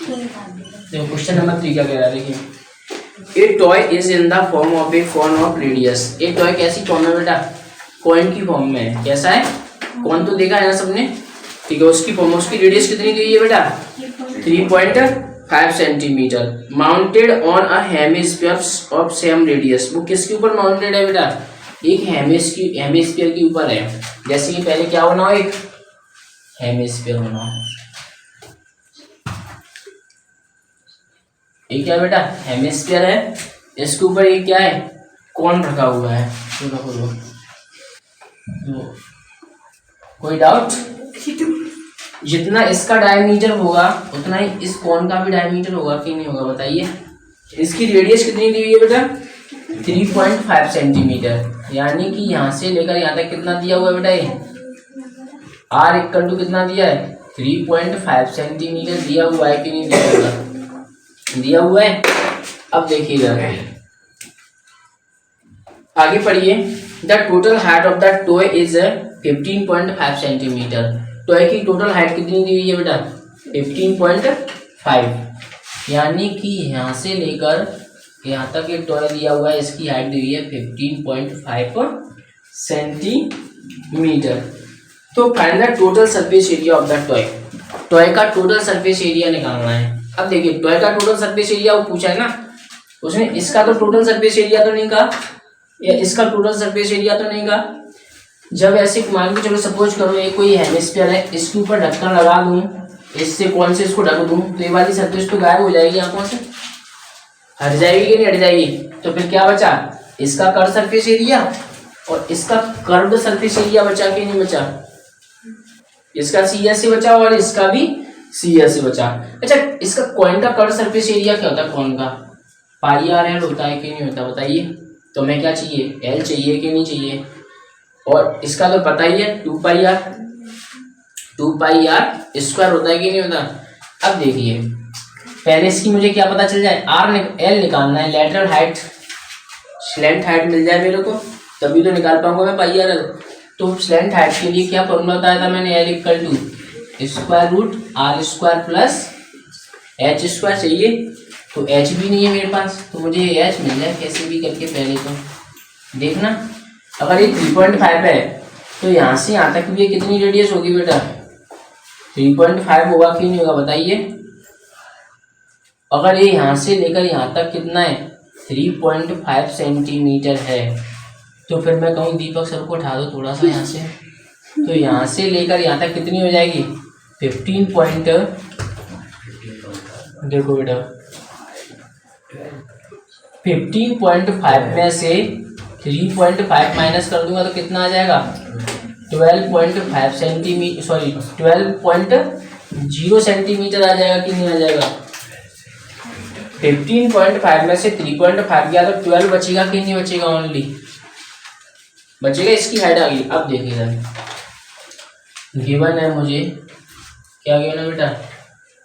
देखो question number 3 क्या कह रहा है, देखिए। ए toy is in the form of a coin of radius. A toy कैसी फॉर्म है बेटा? कॉइन की फॉर्म में है। कैसा है? कॉइन तो देखा है ना सबने, ठीक है। उसकी फॉर्म, उसकी रेडियस कितनी दी है बेटा? 3.5 centimetre. Mounted on a hemisphere of same radius. वो किसके ऊपर माउंटेड है बेटा? एक हेमिस्फीयर के ऊपर है। जैसे कि पहले क्या बनाओ, एक हेमिस्फीयर बनाओ। ये क्या बेटा? हेमिस्फीयर है। इसके ऊपर ये क्या है? कॉन रखा हुआ है। तो कोई डाउट? जितना इसका डायमीटर होगा उतना ही इस कॉन का भी डायमीटर होगा कि नहीं होगा, बताइए। इसकी रेडियस कितनी दी हुई है बेटा? 3.5 सेंटीमीटर। यानी कि यहाँ से लेकर यहाँ तक कितना दिया हुआ है बेटा? ये R इक्वल टू कितना दिया है? 3.5 सेंटीमीटर दिया हुआ है कि नहीं दिया हुआ? दिया हुआ है। अब देखिएगा, आगे पढ़िए। The total height of the toy is 15.5 centimetre. Toy की टोटल हाइट कितनी दी हुई है बेटा? 15.5। यानी कि यहाँ से लेकर यहाँ तक एक टॉय दिया हुआ है, इसकी हाइट दी हुई है 15.5 सेंटीमीटर। तो find the total surface area of the toy. Toy का टोटल सरफेस एरिया निकालना है। अब देखिए, टॉय का टोटल सरफेस एरिया वो पूछा है ना, उसने इसका तो टोटल सरफेस एरिया तो नहीं कहा, या इसका टोटल सरफेस एरिया तो नहीं कहा। जब ऐसे मान के चलो, सपोज करो ये कोई हेमिस्फीयर है, इसके ऊपर ढक्कन लगा दूं, इससे कौन से इसको ढक दूं, तो ये वाली सरफेस तो गायब हो जाएगी, आंखों से हट जाएगी कि नहीं हट जाएगी? तो फिर क्या बचा? इसका कर्व सरफेस एरिया और इसका कर्व्ड सरफेस एरिया बचा कि नहीं बचा? इसका CS से बचा और इसका भी CS से बचा। अच्छा, इसका कॉइन का कर्व सरफेस एरिया क्या होता है? कॉइन का पाई आर एल होता है कि नहीं होता, बताइए। तो हमें क्या चाहिए? L चाहिए कि नहीं चाहिए? और इसका तो पता ही है 2 पाई आर स्क्वायर होता है कि नहीं होता। अब देखिए, पहले इसकी मुझे क्या पता चल जाए? L निकालना है, लेटरल हाइट, स्लैंट हाइट मिल जाए मेरे को, तभी तो निकाल पाऊंगा मैं पाई आर एल। तो स्लैंट हाइट के लिए क्या फॉर्मूला बताया था मैंने? L equal to square root R square plus H square चाहिए। तो H भी नहीं है मेरे पास, तो मुझे H मिल जाए कैसे भी करके। पहले तो देखना, अगर ये 3.5 है तो यहाँ से यहाँ तक भी ये कितनी रेडियस होगी बेटा? 3.5 होगा कि नहीं होगा, बताइए। अगर ये यहाँ से लेकर यहाँ तक कितना है? 3.5 सेंटीमीटर है, तो फिर मैं कहूँ दीपक सर को उठा दो थोड़ा सा यहाँ से। तो यहाँ से लेकर यहाँ तक कितनी हो जाएगी? 15. देखो बेटा, 15.5 में से 3.5 माइनस कर दूंगा तो कितना आ जाएगा? 12.5 सेंटीमीटर, सॉरी 12.0 सेंटीमीटर आ जाएगा कि नहीं आ जाएगा? 15.5 में से 3.5 गया तो 12 बचेगा कि नहीं बचेगा? ओनली बचेगा। इसकी हाइट आ गई। अब देखिएगा, गिवन है मुझे, क्या गिवन है बेटा?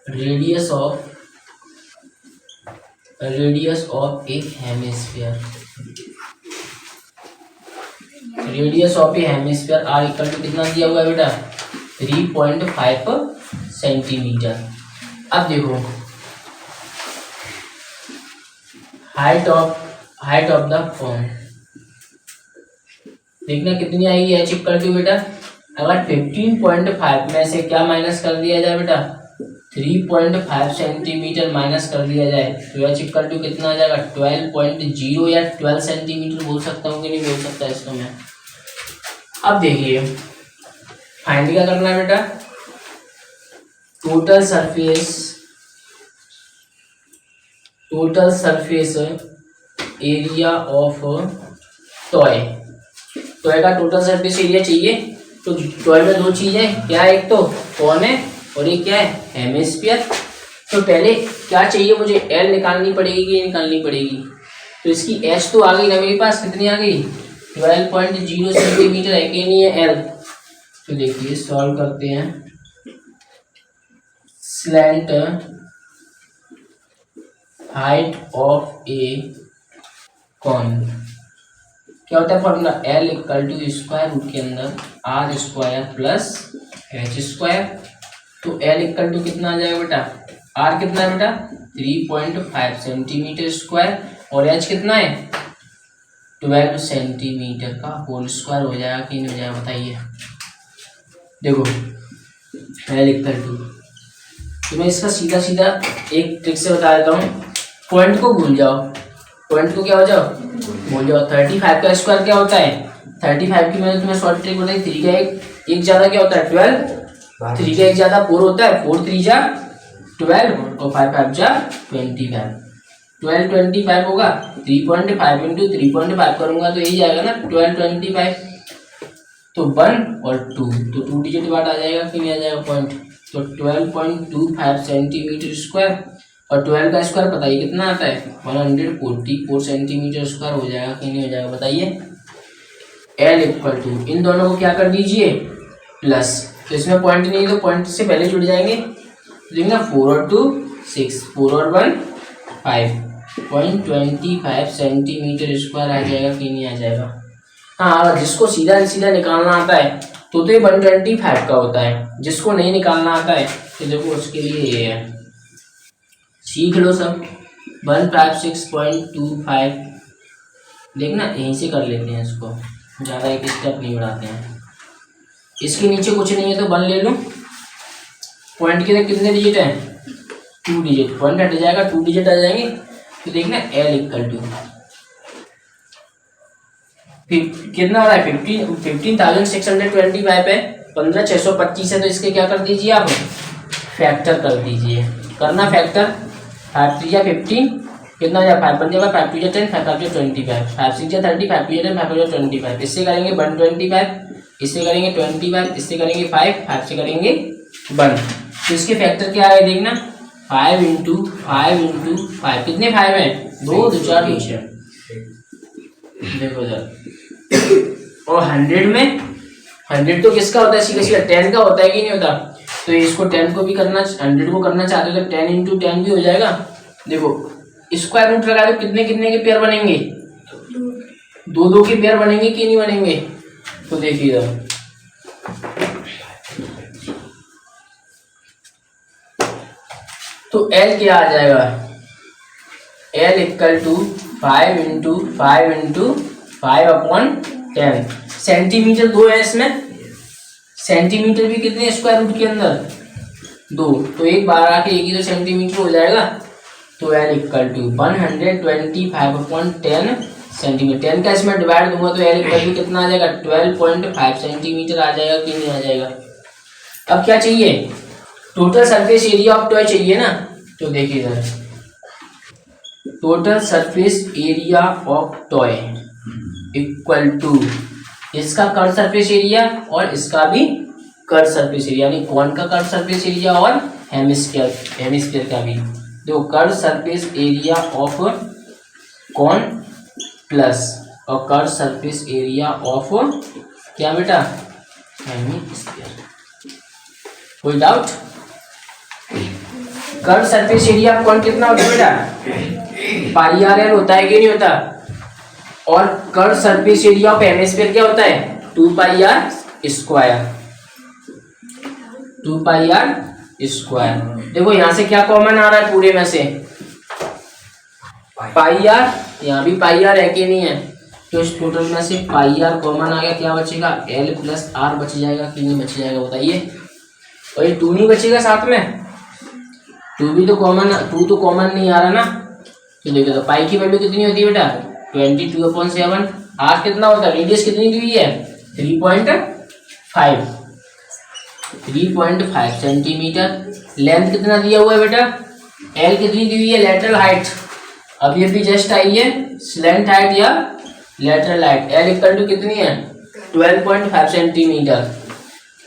Radius of a hemisphere. Radius of a hemisphere R equal to कितना दिया हुआ है बेटा? 3.5 सेंटीमीटर। अब देखो, हाइट ऑफ द फॉर्म देखना कितनी आएगी H इक्वल टू बेटा? अगर 15.5 में से क्या माइनस कर दिया जाए बेटा? 3.5 सेंटीमीटर माइनस कर दिया जाए तो H इक्वल टू कितना आ जाएगा? 12.0 या 12 सेंटीमीटर बोल सकता हूँ कि नहीं बोल सकता इसको मैं? अब देखिए, फाइंड क्या करना है बेटा? Total surface area of toy. Toy का टोटल सरफेस एरिया चाहिए, तो टॉय में दो चीजें क्या है? एक तो कॉन है और एक क्या है? हेमिस्फीयर। तो पहले क्या चाहिए मुझे? L निकालनी पड़ेगी कि निकालनी पड़ेगी? तो इसकी H तो आ गई ना मेरे पास, कितनी आ गई? 12.0 सेंटीमीटर है कि नहीं है L? तो देखिए सॉल्व करते हैं। Slant height of a cone क्या होता है formula? L equal to square root के अंदर R square plus H square. तो L इक्वल टू कितना आ जाएगा बेटा? आर कितना है बेटा 3.5 सेंटीमीटर स्क्वायर और एच कितना है 12 सेंटीमीटर का होल स्क्वायर हो जाएगा कि नहीं हो जाएगा बताइए। देखो एल इक्वल टू, तो मैं इसका सीधा सीधा एक ट्रिक से बता देता हूँ। पॉइंट को भूल जाओ, पॉइंट को क्या हो जाओ भूल जाओ। 35 का स्क्वायर क्या होता है 35 की मैंने तुम्हें शॉर्ट ट्रिक बताई। 3 का एक ज्यादा क्या होता है 12, 3 का एक ज्यादा 4 होता है, 4 3 जा 12 और 5 5 जा 25। 12 25 होगा 3.5 इंटू 3.5 करूंगा तो यही जाएगा ना 12 25। तो 1 और 2 तो 2 डिजिट बाद आ जाएगा कि नहीं आ जाएगा पॉइंट। तो 12.25 सेंटीमीटर स्क्वायर और 12 का स्क्वायर बताइए कितना आता है 144 सेंटीमीटर स्क्वायर हो जाएगा कि नहीं हो जाएगा बताइए। एल इक्वल टू इन दोनों को क्या कर दीजिए प्लस, तो इसमें पॉइंट नहीं तो पॉइंट से पहले जुड़ जाएंगे। देखना 4 और 2 6, 4 और 1 5.25 सेंटीमीटर स्क्वायर आ जाएगा कि नहीं आ जाएगा। हाँ जिसको सीधा सीधा निकालना आता है तो ये 125 का होता है, जिसको नहीं निकालना आता है तो देखो उसके लिए ये है, सीख लो सब। 156.25 देखना यहीं से कर लेते हैं इसको, ज़्यादा एक स्टेप नहीं बढ़ाते हैं। इसके नीचे कुछ नहीं है तो 1 ले लो। पॉइंट के कितने डिजिट हैं 2 डिजिट, पॉइंट हट जाएगा 2 डिजिट आ जाएंगे। तो देखना एल इक्वल टू कितना हो रहा है 15,625 है, 15,625 है तो इसके क्या कर दीजिए आप फैक्टर कर दीजिए। करना फैक्टर 5 3 15 कितना हो जाए 5 1 5 2 10 5 5 25 5 6 30 5 2 10 5 5 25। इससे करेंगे 125, इससे करेंगे 25, इससे करेंगे 5 से करेंगे 1। तो इसके फैक्टर क्या आए देखना 5 इंटू 5 कितने 5 है 2 2 4 2 6 देखो जरा। और 100 में 100 तो किसका होता है सीधा सीधा 10 का होता है कि नहीं होता। तो इसको 10 को भी करना 100 को करना चाहते हो तो 10 इंटू 10 भी हो जाएगा। देखो स्क्वायर रूट लगा दो कितने कितने के पेयर बनेंगे 2 2 के पेयर बनेंगे कि नहीं बनेंगे। तो देखिए तो L क्या आ जाएगा L equal to 5 into 5 upon 10। Centimetre 2 है इसमें, सेंटीमीटर भी कितने स्क्वायर रूट के अंदर 2, तो एक बार आके एक ही तो सेंटीमीटर हो जाएगा। तो L equal to 125 upon 10 centimetre. 10 का इसमें डिवाइड दूंगा तो L इक्वल टू कितना आ जाएगा 12.5 सेंटीमीटर आ जाएगा कि नहीं आ जाएगा। अब क्या चाहिए total surface area of toy चाहिए ना। तो देखिए इधर total surface area of toy equal to इसका कर्व सरफेस एरिया और इसका भी कर्व सरफेस एरिया, यानी कौन का कर्व सरफेस एरिया और हेमिस्फीयर का भी। देखो curve surface area of cone plus और कर्व सरफेस एरिया ऑफ क्या बेटा हेमिस्फीयर। कोई doubt. Curve surface area of cone कितना होता है बेटा पाई आर एल होता है कि नहीं होता। और curve surface area of hemisphere क्या होता है 2 pi r square, 2 pi r square. देखो यहां से क्या कॉमन आ रहा है पूरे में से पाई आर, यहाँ भी पाई आर है कि नहीं है। तो इस टोटल में से पाई आर कॉमन आ गया, क्या बचेगा एल प्लस आर बच जाएगा कि नहीं बच जाएगा बताइए। और ये 2 नहीं बचेगा साथ में, 2 भी तो कॉमन, 2 तो कॉमन नहीं आ रहा ना। तो देखो तो पाई की वैल्यू कितनी होती है बेटा 22/7। आर कितना होता है रेडियस कितनी दी हुई है 3.5 सेंटीमीटर। लेंथ कितना दिया हुआ है बेटा एल कितनी दी हुई है लेटरल हाइट, अब ये भी जस्ट आई है स्लैंट हाइट या lateral height. L equal to कितनी है 12.5 सेंटीमीटर।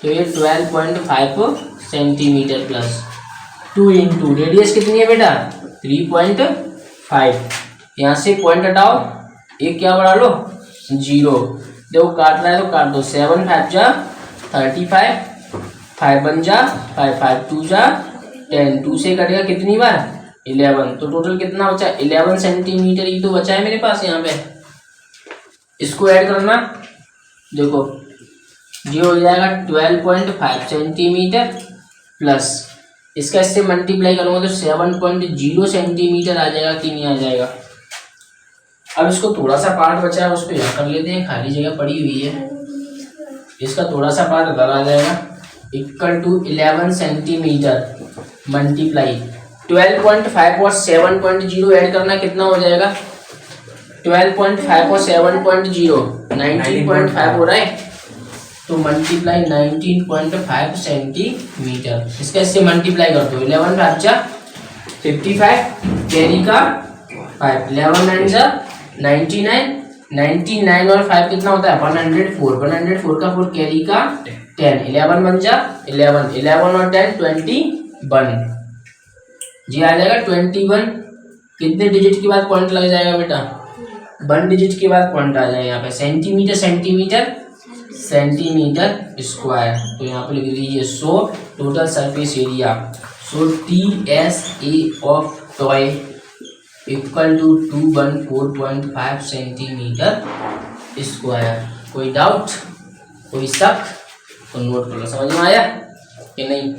तो ये 12.5 सेंटीमीटर प्लस 2 इंटू रेडियस कितनी है बेटा 3.5। यहाँ से पॉइंट हटाओ एक क्या बढ़ा लो 0। देखो काट रहा है तो काट दो 7 5 जा 35, 5 1 जा 5 5 2 जा 10, 2 से कटेगा कितनी बार 11। तो टोटल कितना बचा 11 सेंटीमीटर ही तो बचा है मेरे पास यहाँ पे। इसको ऐड करना देखो ये हो जाएगा 12.5 सेंटीमीटर प्लस इसका इससे मल्टीप्लाई करूंगा तो 7.0 सेंटीमीटर आ जाएगा कि नहीं आ जाएगा। अब इसको थोड़ा सा पार्ट बचा है उसको यहाँ कर लेते हैं, खाली जगह पड़ी हुई है। इसका थोड़ा सा पार्ट इधर आ जाएगा, इक्वल टू 11 सेंटीमीटर मल्टीप्लाई 12.5 और 7.0 ऐड करना कितना हो जाएगा, 12.5 और 7.0 19.5 हो रहा है, तो मल्टीप्लाई 19.5 सेंटीमीटर। इसका इससे मल्टीप्लाई कर दो, 11 5 जा 55 कैरी का 5, 11 9 जा 99, 99 और 5 कितना होता है 104, 104 का 4 कैरी का 10, 11 बन जा 11, 11 और 10 21 जी आ जाएगा 21। कितने डिजिट के बाद पॉइंट लग जाएगा बेटा, 1 डिजिट के बाद पॉइंट आ जाएगा यहाँ पे, सेंटीमीटर सेंटीमीटर सेंटीमीटर स्क्वायर। तो यहाँ पे लिख लीजिए so total surface area, so TSA of toy equal to 214.5 centimetre square. कोई डाउट, कोई शक तो नोट कर लो, समझ में आया कि नहीं।